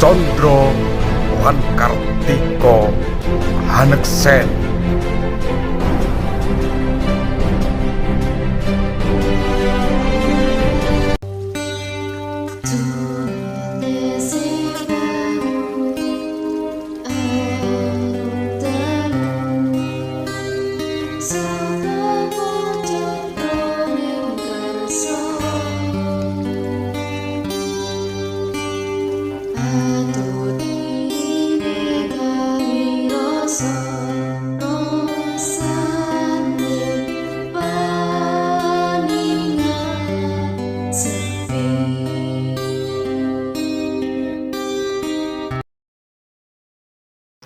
Condro lan Kartika Haneksen.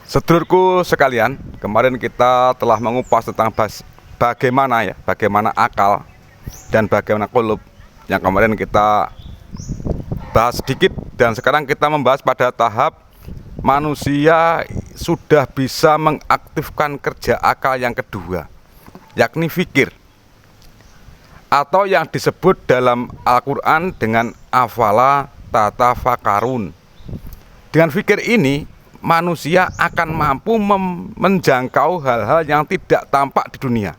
Sedulurku sekalian, kemarin kita telah mengupas tentang bagaimana akal dan bagaimana qulub yang kemarin kita bahas sedikit, dan sekarang kita membahas pada tahap manusia sudah bisa mengaktifkan kerja akal yang kedua, yakni fikir, atau yang disebut dalam Al-Quran dengan afala tatafakarun. Dengan fikir ini manusia akan mampu menjangkau hal-hal yang tidak tampak di dunia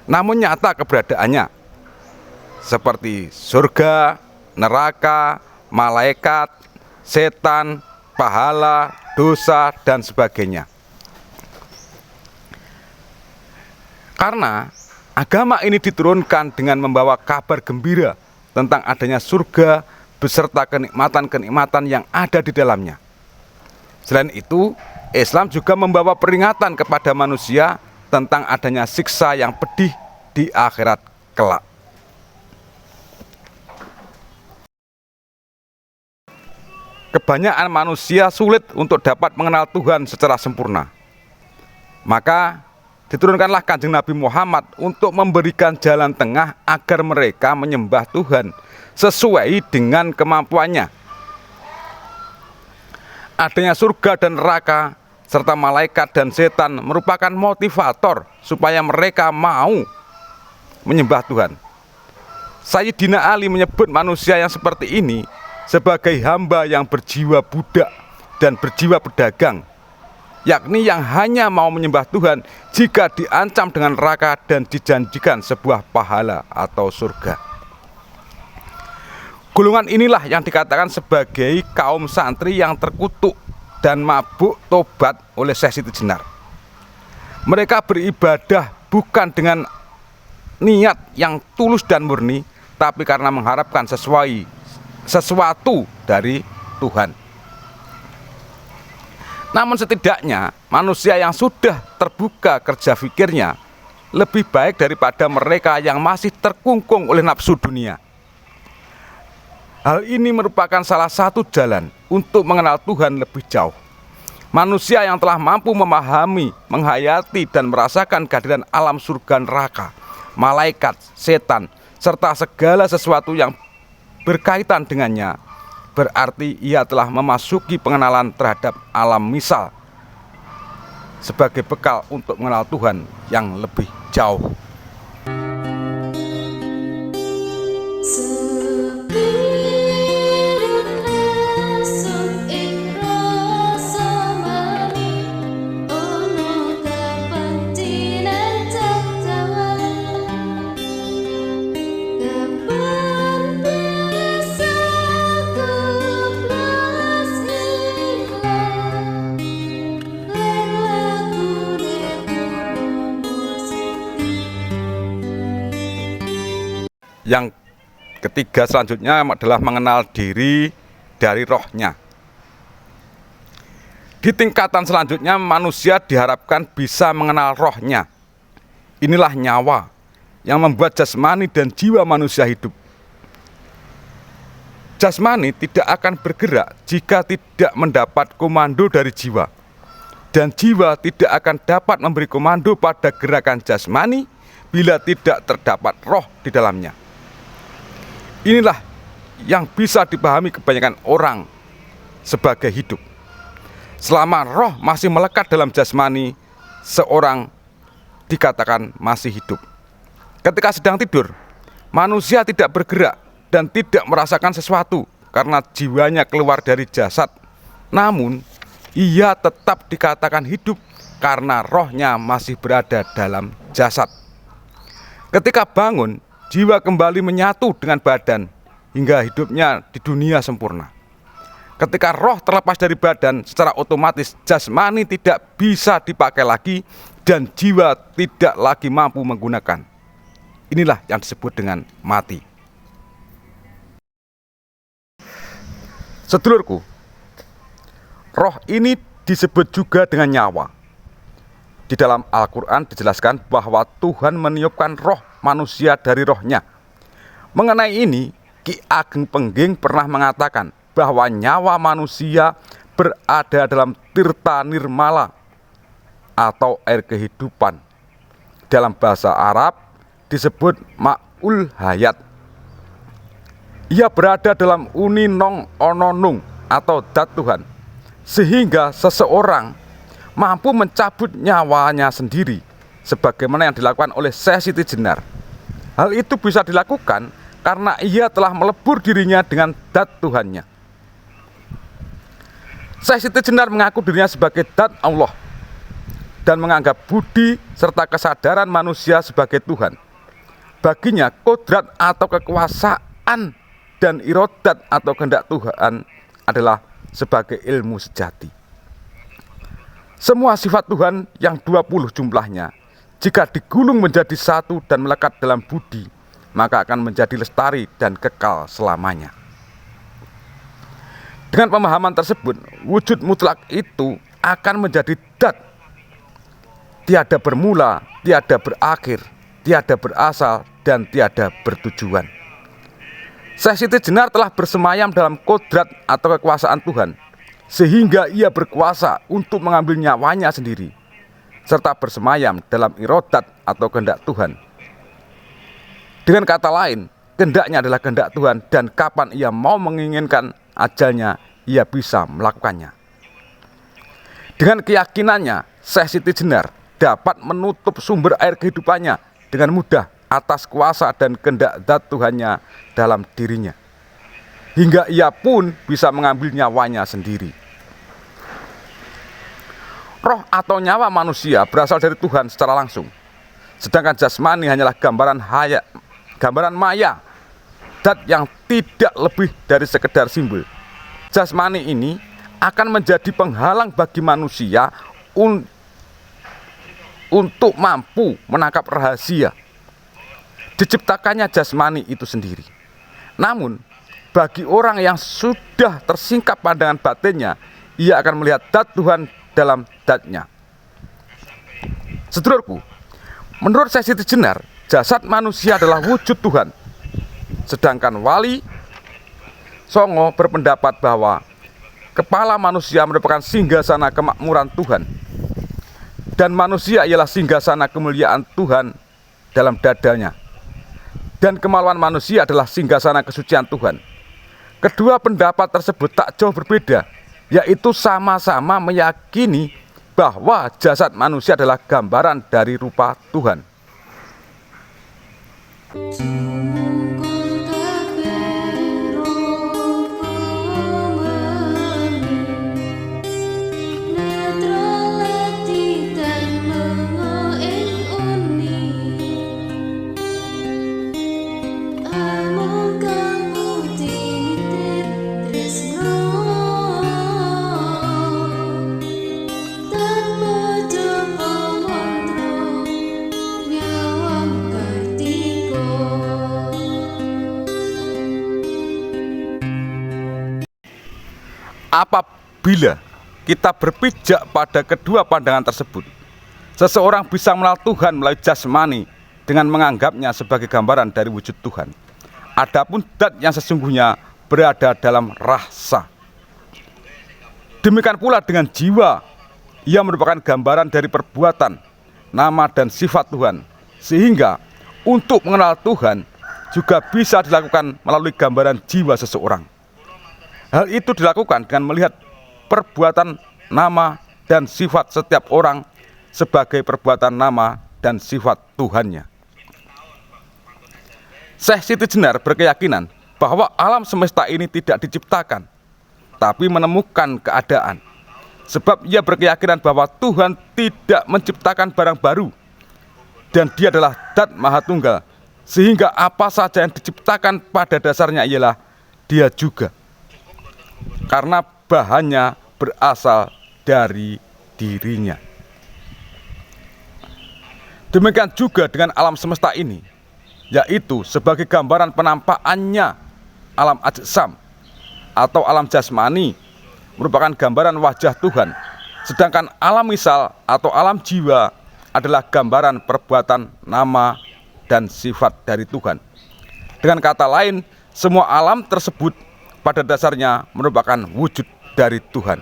namun nyata keberadaannya, seperti surga, neraka, malaikat, setan, pahala, dosa, dan sebagainya. Karena agama ini diturunkan dengan membawa kabar gembira tentang adanya surga beserta kenikmatan-kenikmatan yang ada di dalamnya. Selain itu, Islam juga membawa peringatan kepada manusia tentang adanya siksa yang pedih di akhirat kelak. Kebanyakan manusia sulit untuk dapat mengenal Tuhan secara sempurna. Maka diturunkanlah Kanjeng Nabi Muhammad untuk memberikan jalan tengah agar mereka menyembah Tuhan sesuai dengan kemampuannya. Adanya surga dan neraka serta malaikat dan setan merupakan motivator supaya mereka mau menyembah Tuhan. Sayyidina Ali menyebut manusia yang seperti ini sebagai hamba yang berjiwa budak dan berjiwa pedagang, yakni yang hanya mau menyembah Tuhan jika diancam dengan neraka dan dijanjikan sebuah pahala atau surga. Golongan inilah yang dikatakan sebagai kaum santri yang terkutuk dan mabuk tobat oleh Syekh Siti Jenar. Mereka beribadah bukan dengan niat yang tulus dan murni, tapi karena mengharapkan sesuatu dari Tuhan. Namun setidaknya manusia yang sudah terbuka kerja fikirnya lebih baik daripada mereka yang masih terkungkung oleh nafsu dunia. Hal ini merupakan salah satu jalan untuk mengenal Tuhan lebih jauh. Manusia yang telah mampu memahami, menghayati, dan merasakan kehadiran alam surga, neraka, malaikat, setan, serta segala sesuatu yang berkaitan dengannya, berarti ia telah memasuki pengenalan terhadap alam misal sebagai bekal untuk mengenal Tuhan yang lebih jauh. Yang ketiga selanjutnya adalah mengenal diri dari rohnya. Di tingkatan selanjutnya manusia diharapkan bisa mengenal rohnya. Inilah nyawa yang membuat jasmani dan jiwa manusia hidup. Jasmani tidak akan bergerak jika tidak mendapat komando dari jiwa, dan jiwa tidak akan dapat memberi komando pada gerakan jasmani bila tidak terdapat roh di dalamnya. Inilah yang bisa dipahami kebanyakan orang sebagai hidup. Selama roh masih melekat dalam jasmani, seorang dikatakan masih hidup. Ketika sedang tidur, manusia tidak bergerak dan tidak merasakan sesuatu karena jiwanya keluar dari jasad Namun, ia tetap dikatakan hidup karena rohnya masih berada dalam jasad. Ketika bangun, jiwa kembali menyatu dengan badan hingga hidupnya di dunia sempurna. Ketika roh terlepas dari badan, secara otomatis jasmani tidak bisa dipakai lagi dan jiwa tidak lagi mampu menggunakan. Inilah yang disebut dengan mati. Sedulurku, roh ini disebut juga dengan nyawa. Di dalam Al-Quran dijelaskan bahwa Tuhan meniupkan roh manusia dari rohnya. Mengenai ini, Ki Ageng Pengging pernah mengatakan bahwa nyawa manusia berada dalam tirta nirmala atau air kehidupan. Dalam bahasa Arab disebut ma'ul hayat. Ia berada dalam uni nong ononung atau dat Tuhan, sehingga seseorang mampu mencabut nyawanya sendiri, sebagaimana yang dilakukan oleh Syekh Siti Jenar. Hal itu bisa dilakukan karena ia telah melebur dirinya dengan dat Tuhannya. Syekh Siti Jenar mengaku dirinya sebagai dat Allah dan menganggap budi serta kesadaran manusia sebagai Tuhan. Baginya kodrat atau kekuasaan dan irodat atau kehendak Tuhan adalah sebagai ilmu sejati. Semua sifat Tuhan yang 20 jumlahnya, jika digulung menjadi satu dan melekat dalam budi, maka akan menjadi lestari dan kekal selamanya. Dengan pemahaman tersebut, wujud mutlak itu akan menjadi dat, tiada bermula, tiada berakhir, tiada berasal, dan tiada bertujuan. Syekh Siti Jenar telah bersemayam dalam kodrat atau kekuasaan Tuhan, sehingga ia berkuasa untuk mengambil nyawanya sendiri, serta bersemayam dalam irodat atau kehendak Tuhan. Dengan kata lain, kehendaknya adalah kehendak Tuhan, dan kapan ia mau menginginkan ajalnya, ia bisa melakukannya. Dengan keyakinannya, Syekh Siti Jenar dapat menutup sumber air kehidupannya dengan mudah atas kuasa dan kehendak zat Tuhannya dalam dirinya, hingga ia pun bisa mengambil nyawanya sendiri. Roh atau nyawa manusia berasal dari Tuhan secara langsung, sedangkan jasmani hanyalah gambaran maya, zat yang tidak lebih dari sekedar simbol. Jasmani ini akan menjadi penghalang bagi manusia untuk mampu menangkap rahasia diciptakannya jasmani itu sendiri. Namun, bagi orang yang sudah tersingkap pandangan batinnya, ia akan melihat zat Tuhan dalam zatnya. Sedulurku, menurut Syekh Siti Jenar, jasad manusia adalah wujud Tuhan, sedangkan Wali Songo berpendapat bahwa kepala manusia merupakan singgasana kemakmuran Tuhan, dan manusia ialah singgasana kemuliaan Tuhan dalam dadanya, dan kemaluan manusia adalah singgasana kesucian Tuhan. Kedua pendapat tersebut tak jauh berbeda, yaitu sama-sama meyakini bahwa jasad manusia adalah gambaran dari rupa Tuhan. Apabila kita berpijak pada kedua pandangan tersebut, seseorang bisa mengenal Tuhan melalui jasmani dengan menganggapnya sebagai gambaran dari wujud Tuhan. Adapun zat yang sesungguhnya berada dalam rasa. Demikian pula dengan jiwa, ia merupakan gambaran dari perbuatan, nama dan sifat Tuhan. Sehingga untuk mengenal Tuhan juga bisa dilakukan melalui gambaran jiwa seseorang. Hal itu dilakukan dengan melihat perbuatan, nama, dan sifat setiap orang sebagai perbuatan, nama, dan sifat Tuhannya. Syekh Siti Jenar berkeyakinan bahwa alam semesta ini tidak diciptakan, tapi menemukan keadaan. Sebab ia berkeyakinan bahwa Tuhan tidak menciptakan barang baru, dan Dia adalah Dat Maha Tunggal, sehingga apa saja yang diciptakan pada dasarnya ialah Dia juga, karena bahannya berasal dari dirinya. Demikian juga dengan alam semesta ini, yaitu sebagai gambaran penampakannya alam ajsam atau alam jasmani merupakan gambaran wajah Tuhan, sedangkan alam misal atau alam jiwa adalah gambaran perbuatan, nama, dan sifat dari Tuhan. Dengan kata lain, semua alam tersebut pada dasarnya merupakan wujud dari Tuhan.